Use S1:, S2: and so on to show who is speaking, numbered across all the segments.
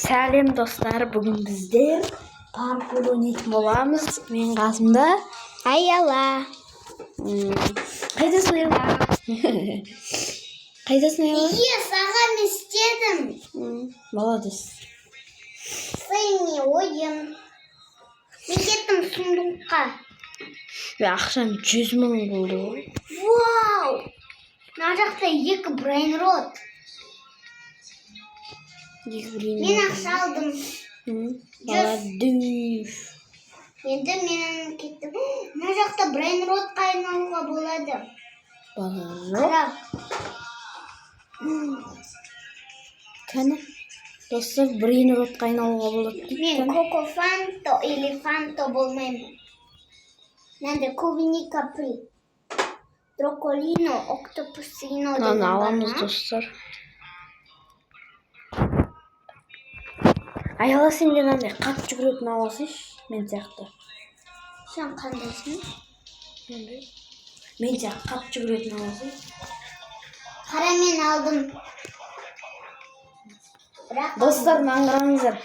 S1: Сәлем достар, бүгін біздер паркур ойнайтын боламыз. Мен қасымда
S2: Аяла.
S1: Қайдасың Аяла? Қайдасың Аяла?
S2: Саған істедім.
S1: Молодец.
S2: Сыйми ойын. Мен кеттім сундукқа.
S1: Ақшам 100 000 болды ғой.
S2: Вау! Мына жақта 2 брейнрот. Мен ақша алдым.
S1: Молодец.
S2: Енді мен кеттім. Мына жақта брейнротқа айналуға болады.
S1: Қара. Кәні? Достар, брейнротқа айналуға болады.
S2: Мен Кокофанто или Фанто болмаймын. Менде Кубиника При. Дроколино, Октопусино деген
S1: Наны
S2: бар
S1: аламыз
S2: ма?
S1: достар. Аяла, сен де мынандай қатты жүгіретін аласың, мен сияқты.
S2: Сен қандайсың?
S1: Мен сияқты қатты жүгіретін аласың.
S2: Қара, мен алдым. Бірақ
S1: Достар, маңғыраңыздар.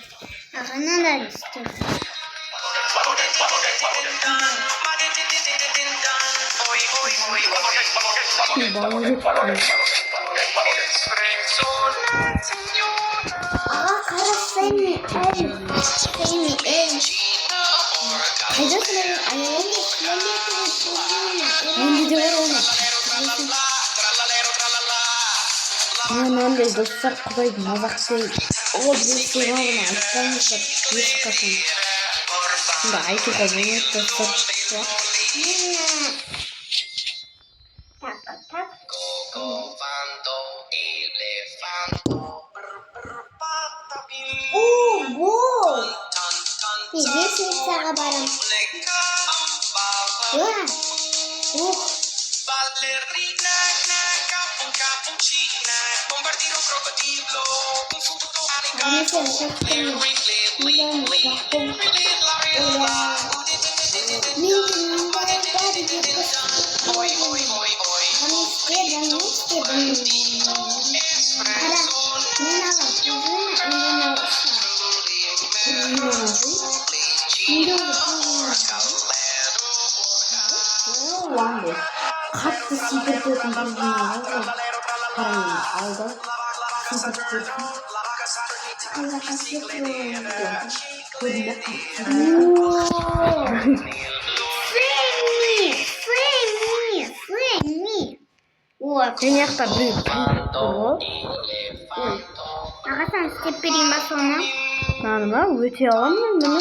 S2: ағана да істеді. Аға, қара, Сэмми Эль.
S1: Қайдасың Аяла? Менде де бар оны. Мынандай достар, құдайды мазақтай. О, білесің ғана айтпаңыздар, ешқашан. Сонда айтуға болмайды достар.
S2: Так. Гол! Лестницаға барам. Ух!
S1: Қатты секіртетін бірдеңе алды. Қараңыз, алды. Секіртетін.
S2: Фэнни! Вот.
S1: Мен яқта біреу тұр.
S2: Аға, сен істеп берейін ба соны?
S1: Наны ма? Өте аламын мен бұны.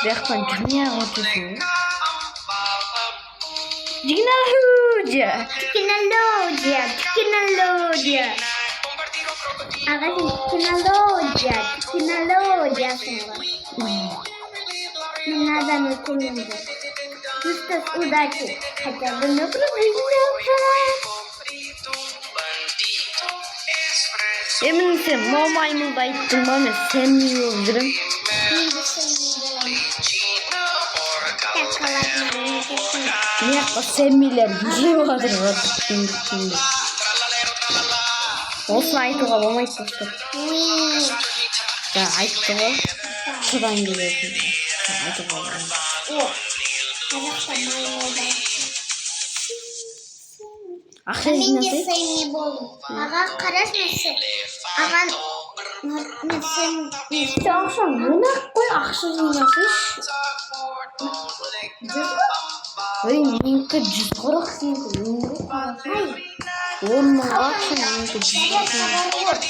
S1: Бияқтан жүрмей ақ өтесің. Технология!
S2: Аға, сен технологиясың ба? Мен адамы көмемді. Жүстас удачи. Хотя бы на
S1: Емін сен мамаймылды айттың ба, мен Сэмми болып жүрім. Мен яқта Сэммилер жеп жатыр. Осыны айтуға болмайды достар. Айтты ғой. Содан келетін. Айтуға болмайды. Ақша жинасай.
S2: Сэмми болдым. Аға, қараш мәсі. Аға, мен Сэмми.
S1: Ақша мұнақ қой, ақша жинасайш. Ой, менікі 140 сенті. 10 000 ақша, менікі 140.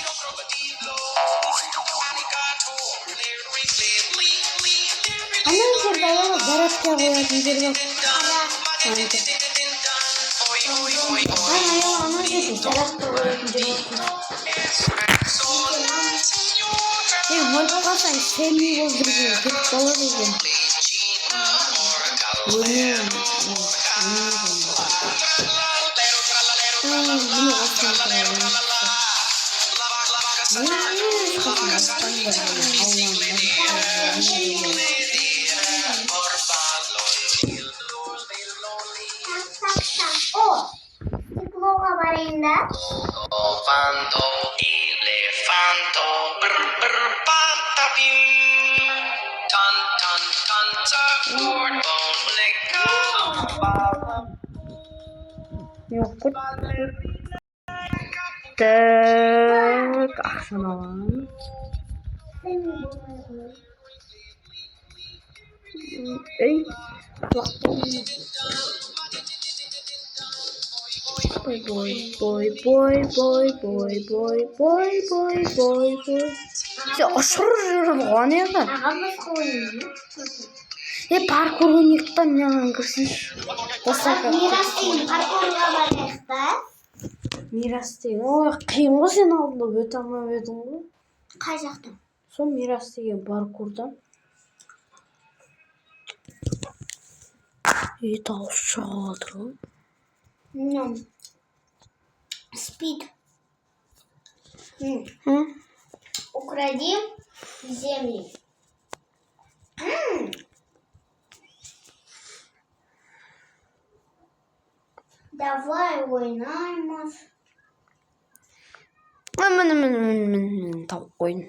S1: Ана жерді аяла зарядка қоятын жер бар. Аяла, ана жерді зарядка қоятын жер бар. Өліп қалсаң, Сэмми болып жүрген, кетіп қалады екен. Bunu aslan koyalım.
S2: Стеклоға барайын да.
S3: Elefando,
S1: Yok bu. Tak. Akşam alalım. Ey. Boy boy boy boy boy boy boy boy boy boy boy. Sen aşırı жүріп қалған енді.
S2: Аға басқа ойын.
S1: Паркур ойнайықтан маған кірсейші.
S2: Мирас деген паркурға барайық та.
S1: Мирас деген. Ой, қиын ғой сен алдында өте алмай едің ғой.
S2: Қай жақта?
S1: Сол Мирас деген паркурдан. Дауыс шығып жатыр ғой.
S2: Спид. Укради земли. Давай ойнаймыз.
S1: Тауық ойын.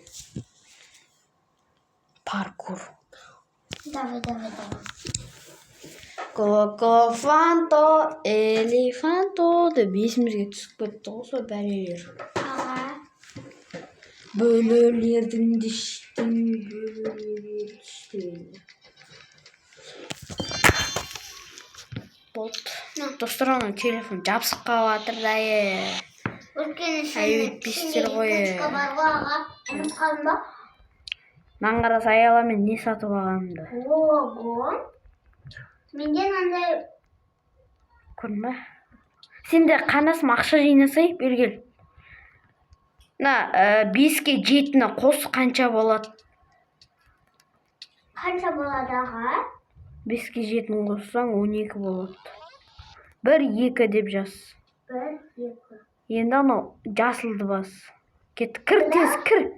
S1: Паркур.
S2: Давай.
S1: Коко-фанто, элефанто деп есімізге түсіп кетті ғой сол бәлелер.
S2: Аға.
S1: Бөлелердің дештің, бөлелер дештің. Вот. Достар, ана телефон жабысып қалып жатыр да. Өйтпейсіздер ғой. Маған қараса аяла мен не сатып алғанымды.
S2: Ого. Менден андай.
S1: Көрдің ба? Сенде қанасым ақша жинасай бергел. 5-ке 7-ні қос қанша болады?
S2: Қанша болады аға?
S1: 5-ке 7-ні қоссаң 12 болады. 1-2 деп жаз.
S2: 1-2.
S1: Енді анау жасылды бас. Кет, кір тез, кір.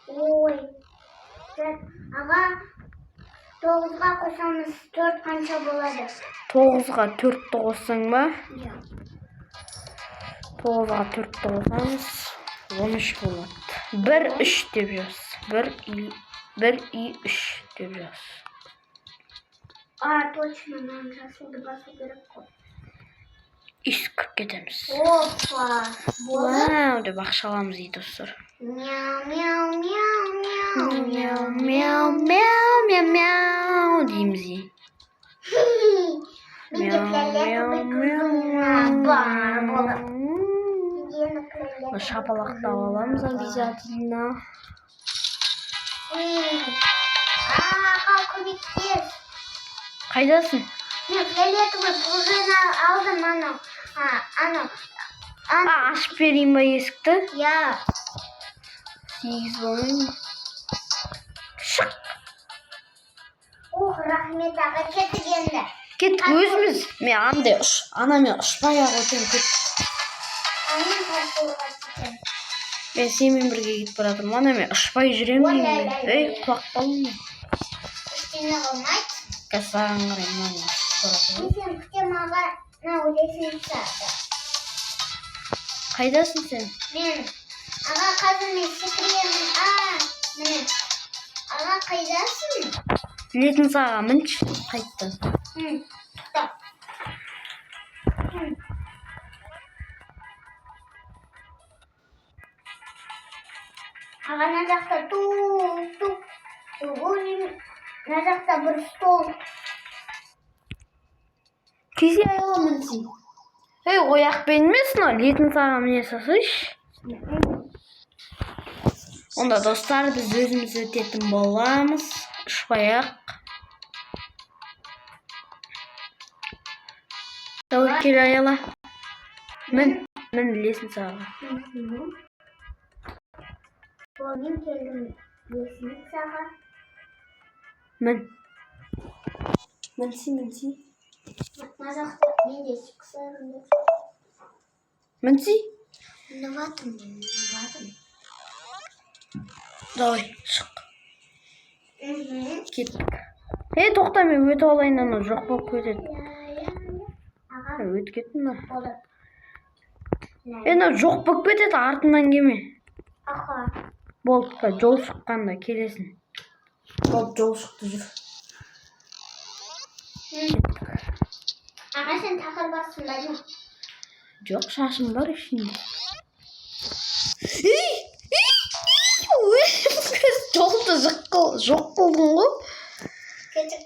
S2: Ой. Аға, 9-ға қосамыз 4 қанша болады?
S1: 9-ға 4-ті қоссаң ба? 9-ға 4-ті қосамыз 13 болады. 1-3 деп жаз. 1-3 деп жаз.
S2: Точно, мен жасылды басу керек қой.
S1: Кіріп кетеміз.
S2: Опа.
S1: Вау, деп ақша аламыз дейді достар.
S2: Мяу
S1: дейміз. Шапалақтап аламыз обязательно.
S2: Аға, көмектес.
S1: Қайдасың?
S2: Мен фиолетовый пружина алдым, анау.
S1: Ашып берейін ба есікті?
S2: Я.
S1: 8 болмайын. Шық.
S2: Рахмет аға, кеттік енді.
S1: Кеттік өзіміз. Мен андай анамен ұшпай-ақ өтем кеттік.
S2: Мен паркурға кетем.
S1: Мен сенімен бірге кетіп баратырмын. Анамен ұшпай жүремін деймін. Құлақ қалың.
S2: Ештеңе қылмайды.
S1: Саған қараймын.
S2: Мен күтем аға, лестница.
S1: Қайдасың сен?
S2: Мен аға қазір мен секіремін. Міне. Аға қайдасың?
S1: Лестницаға мінші қайттан.
S2: Тұта. Аға мына жақта туп. Мына жақта бір стол.
S1: Кесе аяла мінсің. Ояқ бенмесін о, лестницаға міне сасыш. Онда достар, біз өзіміз өтетін боламыз. Ұшпай-ақ. Дауы кел аяла. Мен лестницаға.
S2: Мен келдім лестницаға.
S1: Мінсі.
S2: Мына жақта мен де шықсайым.
S1: Мінсі?
S2: Мініватым.
S1: Давай, шық. Кеттік. Тоқта, мен өтіп алайын, ана жоқ болып кетеді. Өтіп кеттің ба? Ана жоқ болып кетеді артынан кеме.
S2: Аха.
S1: Болды, жол шыққанда келесің. Болды, жол шықты жүр.
S2: Аға сен тақыр бассың ба не?
S1: Жоқ, шашым бар ішінде. Жолды жоқ қылдың ғой.
S2: Кетіп.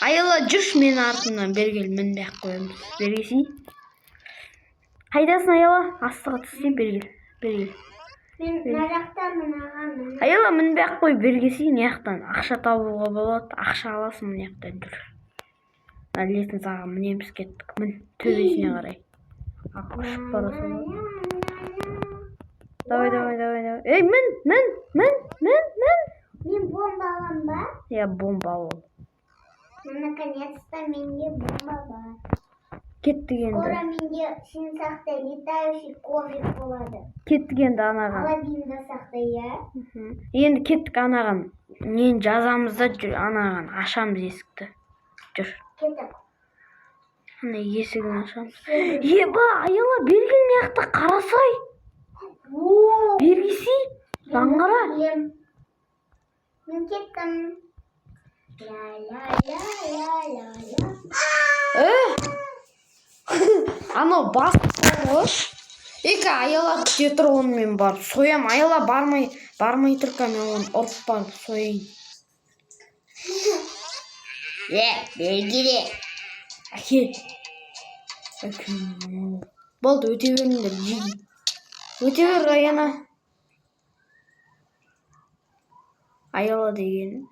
S1: Айла жүрш мен артымнан бергел мінбей ақ қоямыз. Бергесей. Қайдасың Айла? Астыға түссе бергел.
S2: Мен мына жақтамын аға.
S1: Айла мінбей ақ қой бергесей неяқтан ақша табуға болады. Ақша аласың неяқтан жүр. Әділетін саған мінеміз кеттік. Мін төбесіне қарай. Ақшып бара салады. Давай. Ей, мін.
S2: Мен бомба алам ба?
S1: Я бомба ал.
S2: Наконец-то менде бомба бар.
S1: Кеттік енді.
S2: Скоро менде сен сақтай летающий коврик болады.
S1: Кеттік енді анаған.
S2: Холодильникта сақтай, иә?
S1: Енді кеттік анаған. Нен жазамыз да анаған ашамыз есікті. Жүр.
S2: Кетіп.
S1: Ана есігін ашамыз. Еба, Айла берген неяқта қарасай. Бергесей. Даңғара.
S2: Мен кеттім.
S1: Анау басып Екі Айла күте тұр онымен барып соям. Айла бармай тұрқа мен оны ұрып барып сояйын. Бергеде. Әкел. Болды, өте беріңдер. Өте бер Аяна. Айла деген.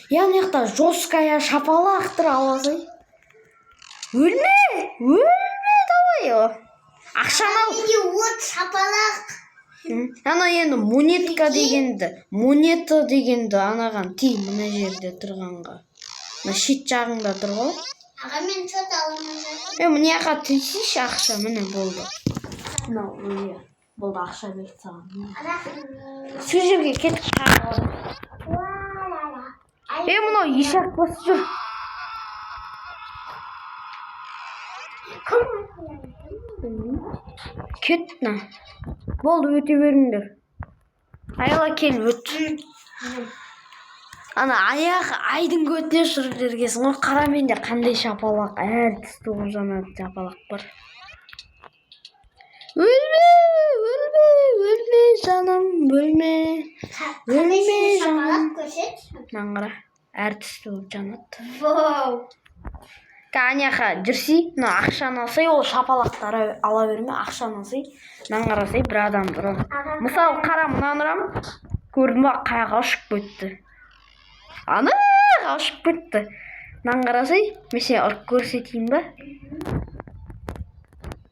S1: Яғниқта жосткая шапалақтыр аласай. Өлме давай. Ақшаны ал.
S2: Менде от шапалақ.
S1: Ана енді монетка дегенді анаған тей мына жерде тұрғанға. Мына шет жағыңда тұр ғой.
S2: Аға мен шот аламын.
S1: Міне аға түйсейші ақша міне болды. Болды ақша берді саған. Сол жерге кетіп қағылады. Мынау ешақ басы жүр. Кетті. Болды, өте беріңдер. Айла кел өт. Ана аяқ айдың көтіне шырып жергесің ғой. Қара менде қандай шапалақ, әр түсті жаңа шапалақ бар. Өлме жаным, өлме жаным. Наңғыра, әр түсті жанат. Кәняқа жүрсей, ақшаны алсай, ол шапалақтары ала берме, ақшаны алсай, наңғырасай бір адам бұрын. Мысалы, қара мұнан ұрам, көрдің ба, қаяға ұшып көтті. Анаға ұшып көтті. Наңғырасай, мен сен ұрып көрсетейін ба?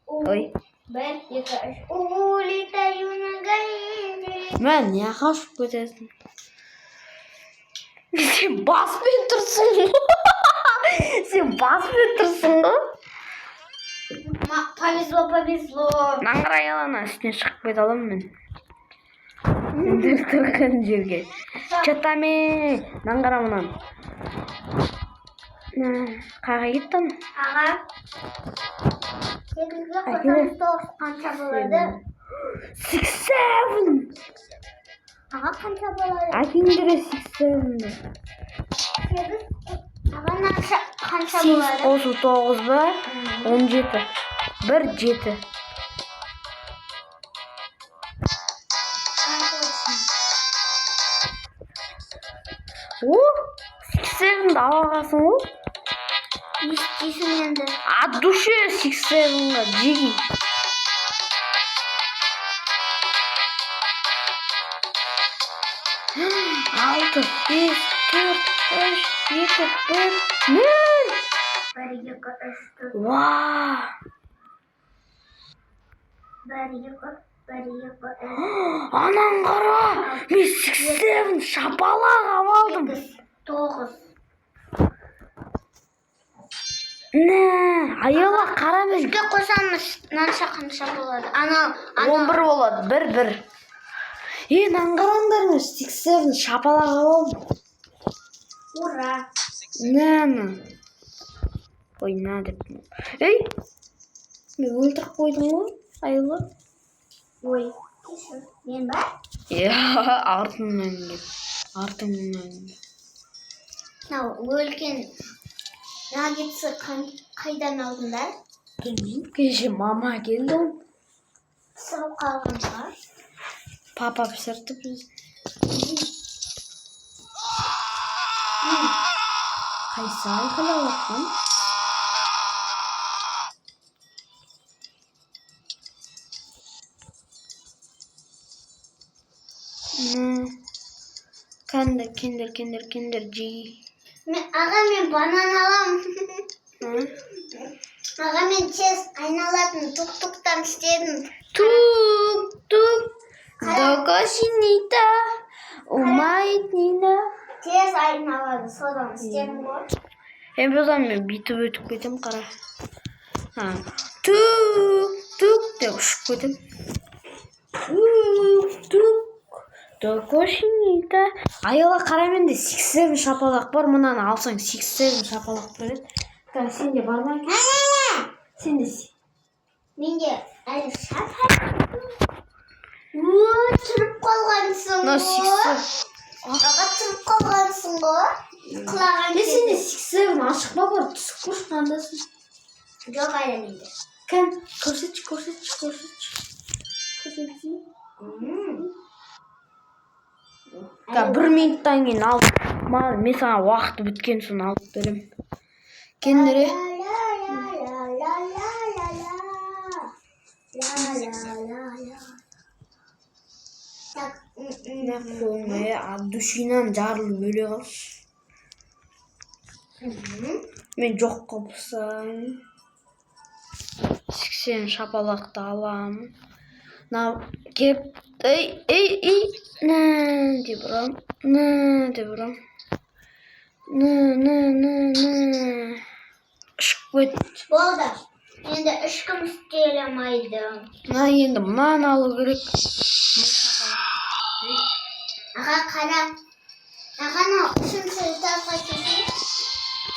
S1: Ой.
S2: Бір, екі, үш. Улетаю на гаити.
S1: Мен неға ұшып көтесің? Сен баспен тұрсың ғой.
S2: Повезло.
S1: Наңғыра Айлана үстіне шығып кет алам мен. Сендер тұрған жерге. Чатаме. Наңғыра мұнан. Қаға кеттің?
S2: Аға. 8-ге қосамыз 9 қанша болады?
S1: 6-7.
S2: Аға қанша болады?
S1: Әкеңдері 6-7.
S2: 8. Аға қанша
S1: 8
S2: болады?
S1: қосу 9 ба? 17. 1-7. О, 6-7-ді алағасың о?
S2: Естейсің енді.
S1: От души 6-7-ға жеги. Алты, 5, 4, 3, 2, 1, 0.
S2: 1, 2, 3, 4.
S1: Вау!
S2: 1, 2, 3.
S1: Анан қара, мен 6-7 шапалақ алдым.
S2: 9.
S1: Айла қара мен.
S2: 3-ге қосамыз қанша болады?
S1: 11 болады, 1-1. Нан қараңдар мен 6-7 шапалақ алдым.
S2: Ура!
S1: Нәні? Ой, на деп. Ей! Мен өлтіріп қойдым ғой, айылы.
S2: Ой, мен ба?
S1: Артымнан кел. Артымнан кел.
S2: Мынау өлген наггетсі қайдан алдыңдар?
S1: Білмеймін. Кеше мама келді ғой.
S2: Сырып қалған шығар.
S1: Папа пісірді біз. Қайсы айқайлап жатқан? Кендер жей.
S2: Аға, мен банан алам. Аға, мен тез айналатын тук-туктан істедім.
S1: Тук-тук. Докошинита. Умайтнина.
S2: Тез айналады, содан істедім ғой.
S1: Бұдан мен бүйтіп өтіп кетем, қара. Тук-тук деп ұшып кетем. Тук-тук. Докошинита. Айыла қара, менде 6-7 шапалақ бар. Мұнан алсаң 6-7 шапалақ береді. Сен де бар ма? Сен де си.
S2: Менде әлі шапалақ. Тұрып қалғансың ғой. Аға, тұрып қалғансың ғой. Құлаған
S1: Сен де 6-7 ашық ба бар? Түсік көш қандасың?
S2: Жоқ әлі менде.
S1: Кән, көрсетші. Бір минуттан кейін алып. Мен саған уақыты біткен соң алып берем. Кендере. Душинан жарылып өле қалшы. Мен жоқ қылсам 80 шапалақты алам. Кеп. Ей. Деп ұрам. Ұшып кет.
S2: Болды. Енді ешкім істей алмайды.
S1: Енді мұнан алу керек.
S2: Аға, қара. Ағаны үшінші этажға кетейік.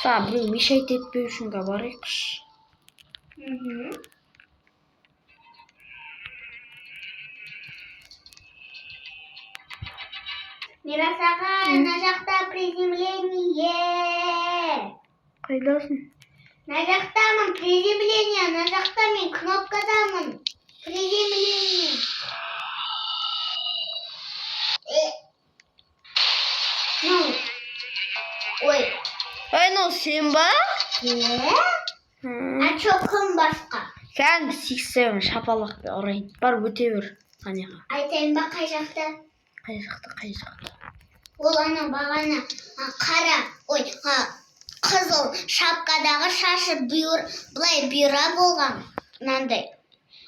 S1: Саған біреу мешайт етпеу үшін барайықшы.
S2: Мирас аға, мына жақта приземление.
S1: Қайдасың?
S2: Мына жақтамын, приземление. Мына жақта мен кнопкадамын. Приземление. Ой.
S1: Мынау сен ба?
S2: А чо, кім басқа?
S1: Сән 6-7 шапалақпен ұрайын. Бар өте бер.
S2: Айтайын ба, қай жақта?
S1: Қай жақта?
S2: Ол ана бағана қара, қызыл шапкадағы шашы бұлай бұйра болған. Мынандай.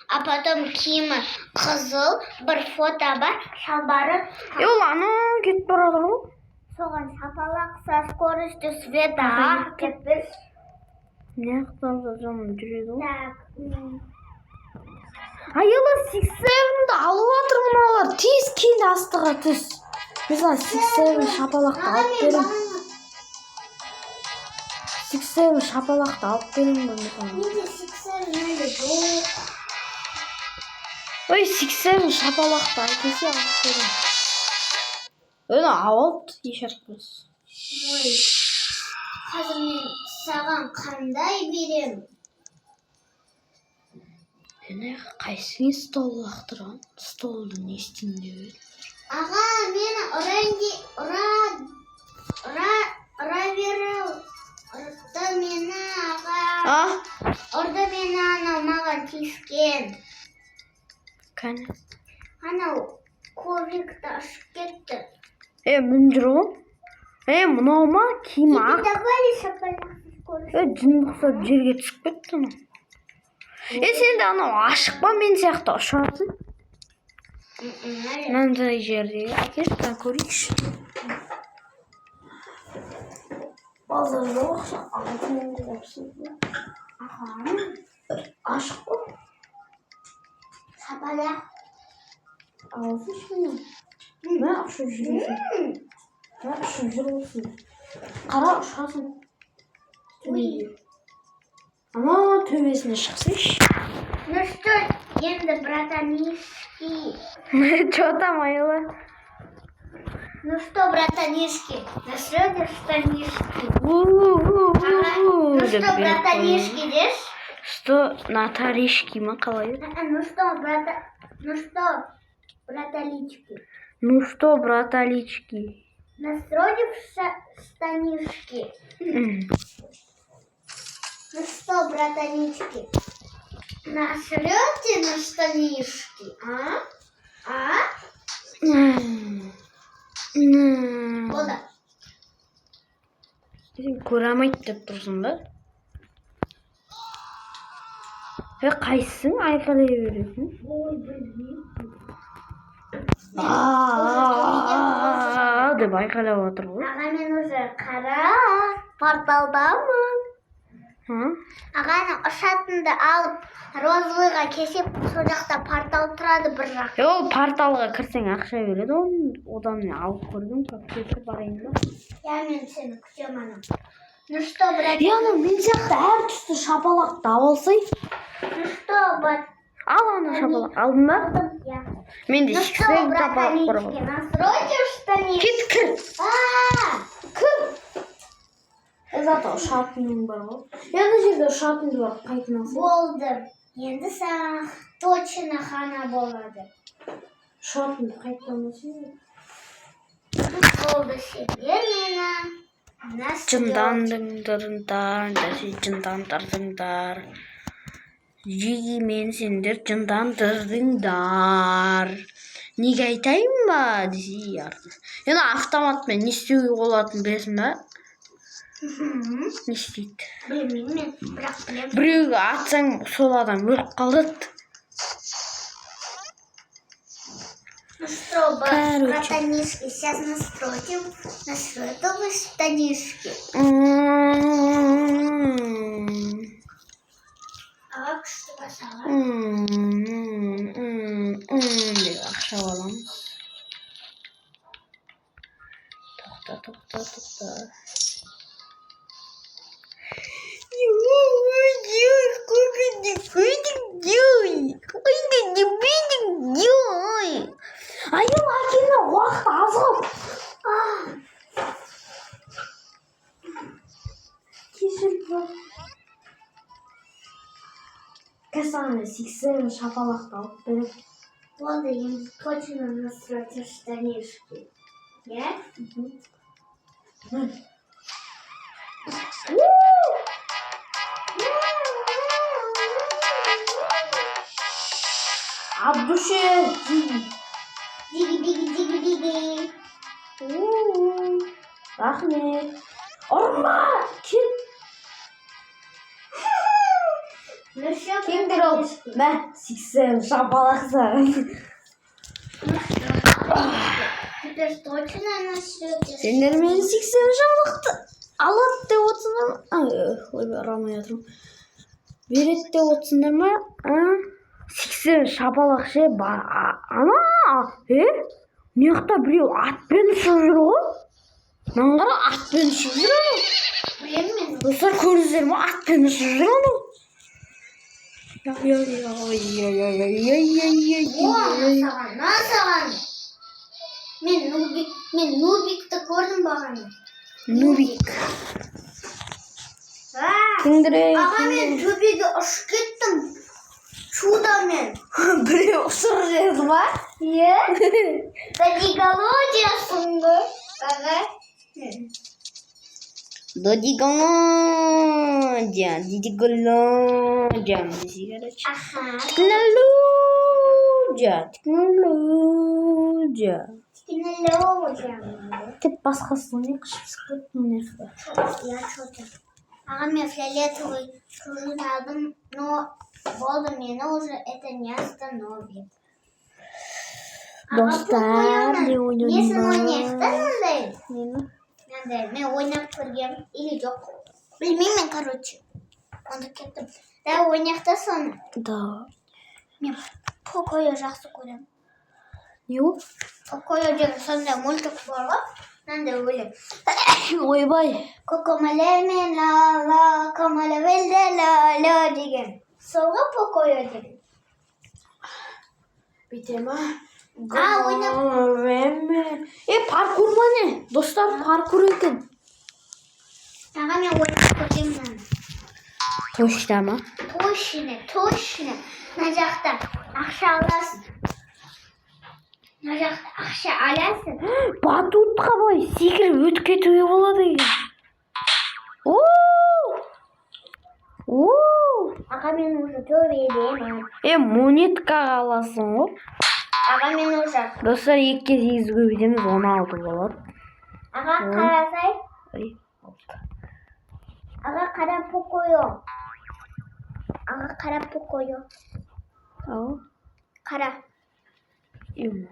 S2: А потом киімі қызыл, бір фото бар, шалбары.
S1: Ол ана кетіп барады ғой.
S2: Соған шапалақ со скоростью света. Кетпіз.
S1: Не қылды жаным жүреді ғой.
S2: Так.
S1: Айыла 6-7-ді алып атыр мұналар. Тез кел астыға түс. Мен саған 6-7 шапалақты алып берем. 6-7 шапалақты алып берем бе мен?
S2: Менде 6-7 менде жоқ.
S1: Ой, 6-7 шапалақты әкесе алып берем. Өні ауылды ешарқыз.
S2: Ой, қазір мен саған қандай берем?
S1: Өні қайсыңе стол лақтырған? Столды не істейін деп еді?
S2: Аға, мені ұра беру. Ұрды мені, аға. Ұрды мені, анау маған тиіскен.
S1: Кәне?
S2: Анау коврикті ашып кетті.
S1: Мін жүр ғой? Мынау ма? Киім ақ?
S2: Давай шапалақсыз көріш.
S1: Жындықсап жерге түсіп кетті ма? Сен де анау ашық па мен сияқты ұшасың? Мынандай жерде әкеліп көрейікші. Балдар жоқшы, алтын қопсыз ба? Ашық қой.
S2: Шапалақ.
S1: Алсыншы мен. Мә ұшып жүресің. Қара ұшасың. кетмейді. Ана төбесіне шықсайшы.
S2: Ну что, енді братанишки.
S1: Чё там, Айла?
S2: Ну что, братанишки, насрёдишь штанишки? Ну что, братанишки, дешь?
S1: Что, Натаришки ма қалай?
S2: Ну что, браталички?
S1: Ну что, браталички?
S2: Насродив штанишки? Ну что, братанички? Насрёте на штанишки, а? Болды.
S1: Сен көре алмайды деп тұрсың ба? Қайсың айқайлай бересің?
S2: Ой, білмеймін.
S1: Деп айқайлап отыр ғой.
S2: Аға, мен уже қара порталдамын. Ағаның ұшатынды алып, розовыйға кесеп, сол жақта портал тұрады бір жақ.
S1: Ол порталға кірсең ақша береді, одан мен алып көрдім, көпке барайын ба?
S2: Я, мен сені күтем анам. Ну что, брат?
S1: Яна, мен сияқты әр түсті шапалақты алсай.
S2: Ну что, брат?
S1: Ал ана шапалақ, алдың ба?
S2: Я.
S1: Менде
S2: Ну что,
S1: шапалақ бар.
S2: братанички, насройте штанишки?
S1: Кет, кір.
S2: Кім?
S1: Зато ұшатының бар ғой. Ана жерде ұшатының бар, қайтын алсай.
S2: Болды. Енді саған точно ғана болады.
S1: Ұшатынды қайтын алсай.
S2: Болды сендер мені.
S1: Жындандыңдар. Жеги мен сендер жындандырдыңдар. Неге айтайын ба, десе ярды. Енді автоматпен не істеуге болатынын білесің ба? Не істейді?
S2: Білмеймін мен, бірақ білемін.
S1: Біреуге атсаң, сол адам өліп қалдырды.
S2: Ну что, братанишки, сейчас настройте штанишки. Ага, күшті басаға.
S1: Деп ақша аламыз. Тоқта. Айыл әкені уақыт аз ғой. Кешірді. Кәсаны сексен шапалақты алып беріп.
S2: Болды, енді точно настройте штанишки. Я?
S1: Абдуше,
S2: Диги.
S1: Рахмет. Ұрма, кет.
S2: Ну что,
S1: Кемдер ол? Мә, сексен шапалақса.
S2: Теперь точно настройте.
S1: Сендер мен сексен шапалақты алады деп отырсыңдар ма? Ой, арамай отырмын. Береді деп отырсыңдар ма? Сексен шапалақ ше, ана, неқта біреу атпен ұшып жүр ғой? Маңғара атпен ұшып жүр ана.
S2: Білемін мен.
S1: Достар көрдіңіздер ме? Атпен ұшып жүр ана.
S2: Насаған. Мен Нубикті көрдім бағаны.
S1: Нубик. Кімдірі?
S2: Аға, мен төбеге ұшып кеттім. Чудамен.
S1: Біреу ұшыр жеді ма?
S2: Е? Додиголодиясың ғой. Аға.
S1: Додиголодия. Десе, короче.
S2: Аха.
S1: Технология.
S2: Кинология.
S1: Тіп басқасын не қышып сықпайды мұны.
S2: Я что-то. Аға, мен фиолетовый кружин алдым, но болды, мені уже это не остановит.
S1: Достар, не ойнаймын.
S2: Несін ойнайсың ондай?
S1: Нені?
S2: Мен ойнап көргем или жоқ. Білмеймін, короче. Онда кеттім. Да, ойнақта соны.
S1: Да.
S2: Мен Покойо жақсы көрем.
S1: Не ол?
S2: Покойо деген сондай мультик бар ғой. Мынандай өлең.
S1: Ойбай.
S2: Кокомеле мен ла-ла, Солға покойо деп.
S1: Бите ма?
S2: Ойнап.
S1: Паркур ма не? Достар, паркур екен.
S2: Аға мен ойнап көргенмін.
S1: Точно ма?
S2: Точно. Мына жақта ақша аласың. Мына жақта ақша аласың.
S1: Батутқа былай секіріп өтіп кетуге болады екен.
S2: Аға мен уже төбедемін.
S1: Монетка аласың ғой.
S2: Аға мен уже.
S1: Достар, 2-ке 8 көбейтеміз, 16 болады.
S2: Аға қарасай.
S1: Алты.
S2: Аға қара покойо. Аға қара покойо.
S1: Ау.
S2: Қара.
S1: Мен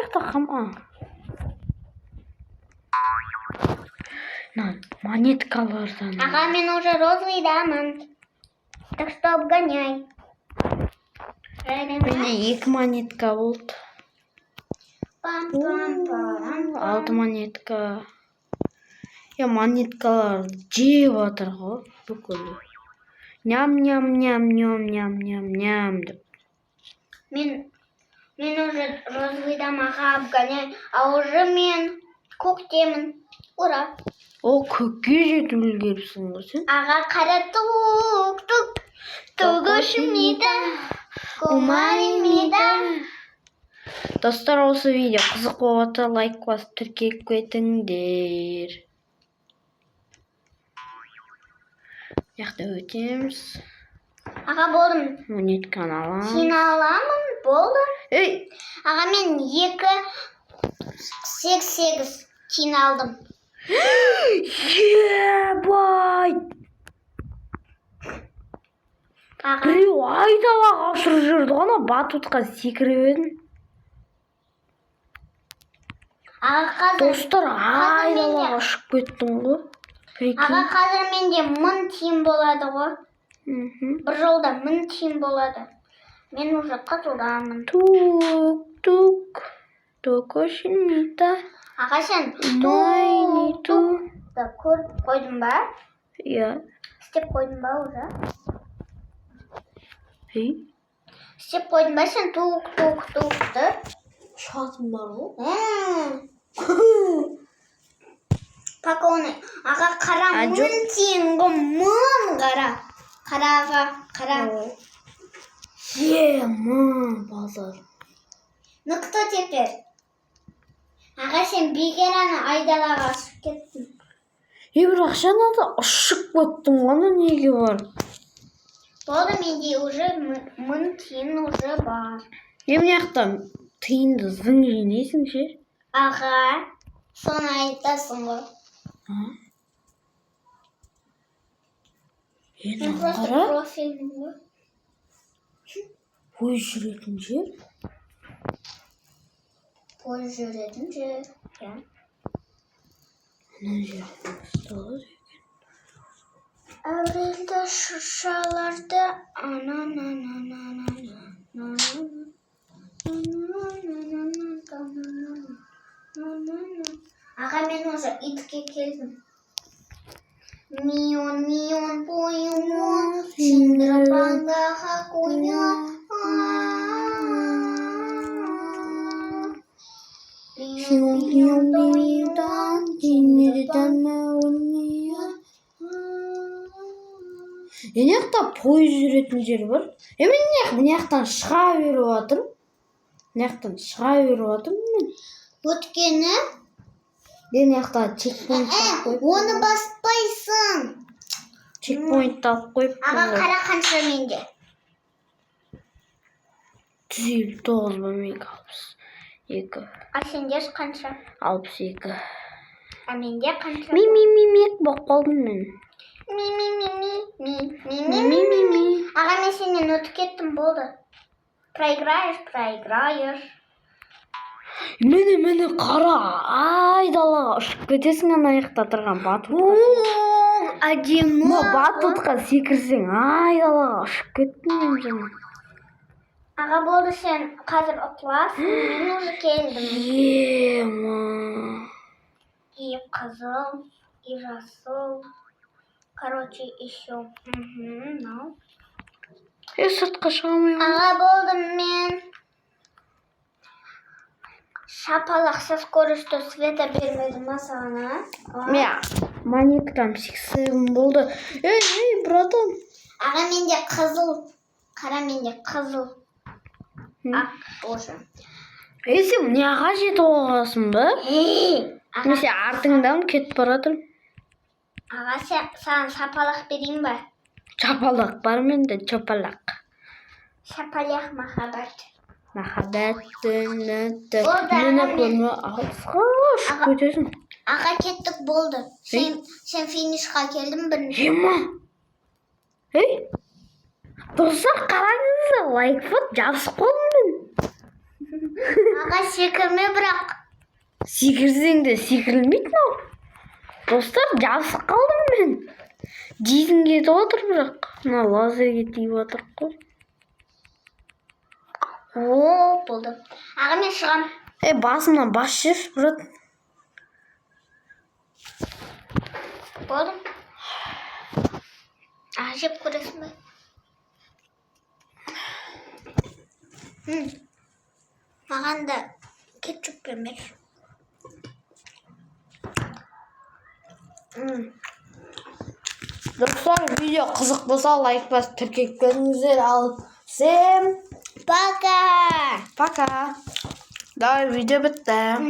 S1: яқта қама. Монеткалардан.
S2: Аға мен уже розовыйдамын. Так что обгоняй.
S1: Менде 2 монетка болды.
S2: Пам-пам-пам.
S1: 6 монетка. Монеткалар жеп жатыр ғой бүкіл. Ням-ням-ням-ням-ням-ням-ням деп.
S2: Мен уже розовыйдам, аға обгоняй. А уже мен көктемін. Ура.
S1: О, көкке жетіп үлгеріпсің ғой сен.
S2: Аға қара тук-тук. Тугушмида. Кумаримида.
S1: Достар, осы видео қызық болғанда лайк басып тіркеліп кетіңдер. Яқты өтеміз.
S2: Аға болдым.
S1: Монетканы аламыз.
S2: Сен аламын, болды. Аға мен 2,88 тиын алдым.
S1: Ебай!
S2: Аға.
S1: Біреу айдалаға ұшырып жүрді ғана, батутқа секіріп едім.
S2: Аға қазір.
S1: Достар, айдалаға ұшып кеттім ғой.
S2: Аға қазір менде 1000 тиын болады ғой. Бір жолда 1000 тиын болады. Мен уже қызылдамын.
S1: Тук-тук. Токошимита.
S2: Аға сен
S1: тук-тук.
S2: көріп қойдың ба?
S1: Иә.
S2: Істеп қойдың ба уже?
S1: Істеп
S2: қойдың ба сен тук-тук-тукты?
S1: Шатым бар ғой.
S2: Пока оны. Аға қара 1000 тиын ғой, 1000 қара. Қараға, қара.
S1: Базар.
S2: Ну кто теперь? Аға сен бекераны айдалаға ұшып кеттің.
S1: Бір ақшаны да ұшып кеттім ғана, неге бар?
S2: Болды, менде уже 1000 тиын уже бар.
S1: Мына жақта тиынды зың жинайсың ше?
S2: Аға, соны айтасың ғой. Мен просто профилім ғой.
S1: Пойыз жүретін жер?
S2: Пойыз жүретін жер.
S1: Ана жерден басталады екен.
S2: Әуелді шыршаларды Аға, мен уже итке келдім. Мион бойымон, синдырапандаға қойын. Мион бойымдан, синдырдан мәуінен.
S1: Мына жақта пойыз жүретін жер бар. Мен мына жақтан шыға беріп жатырмын.
S2: Өткені?
S1: Мына жақта чекпоинт алып қойып.
S2: Оны баспайсың.
S1: Чекпоинт алып қойып.
S2: Аға, қара қанша менде?
S1: 159 ба, менде 62.
S2: А сенде қанша?
S1: 62.
S2: А менде қанша?
S1: Ми-ми-ми-мек болып қалдым мен.
S2: Ми-ми-ми-ми. Аға, мен сенен өтіп кеттім, болды. Проиграешь.
S1: Мені қара, айдалаға ұшып кетесің ана жақта тұрған батутқа.
S2: Әдемі.
S1: Батутқа секірсең, айдалаға ұшып кеттің мен жаңа.
S2: Аға, болды, сен қазір ұтыласың, мен уже келдім. И қызыл, и жасыл. Короче, еще. Мынау.
S1: Сыртқа шыға алмаймын.
S2: Аға болдым мен. Шапалақсыз скоростьта света бермеді ма саған, а?
S1: Мен маник там 6-7 болды. Ей, братан.
S2: Аға менде қызыл. Қара менде қызыл. Боже.
S1: Сен неға жетіп алғансың ба? Мен сен артыңдан кетіп баратырмын.
S2: Аға саған шапалақ берейін ба?
S1: Шапалақ бар менде, шапалақ.
S2: Шапалақ махаббат.
S1: Махаббат
S2: Болды,
S1: мені
S2: аға,
S1: көрме алысқа ұшып кетесің.
S2: Аға кеттік болды. Сен финишқа келдің бірінші.
S1: Ема. Ей, достар қараңыздар, лайкфот жабысып қалдым мен.
S2: Аға секірме бірақ.
S1: Секірсең де секірілмейді ау. Достар жабысып қалдым мен. Жейдің кетіп отыр бірақ. Мына лазерге тиіп отыр қой.
S2: О, болды. Аға мен шығам.
S1: Басымнан бас жер, брат.
S2: Болды. Аға жеп көресің бе? Маған да кетчуп бермеші.
S1: Достар, видео қызық болса лайк басып тіркеліңіздер. Ал всем
S2: Пока!
S1: пока. Давай, видео бітті.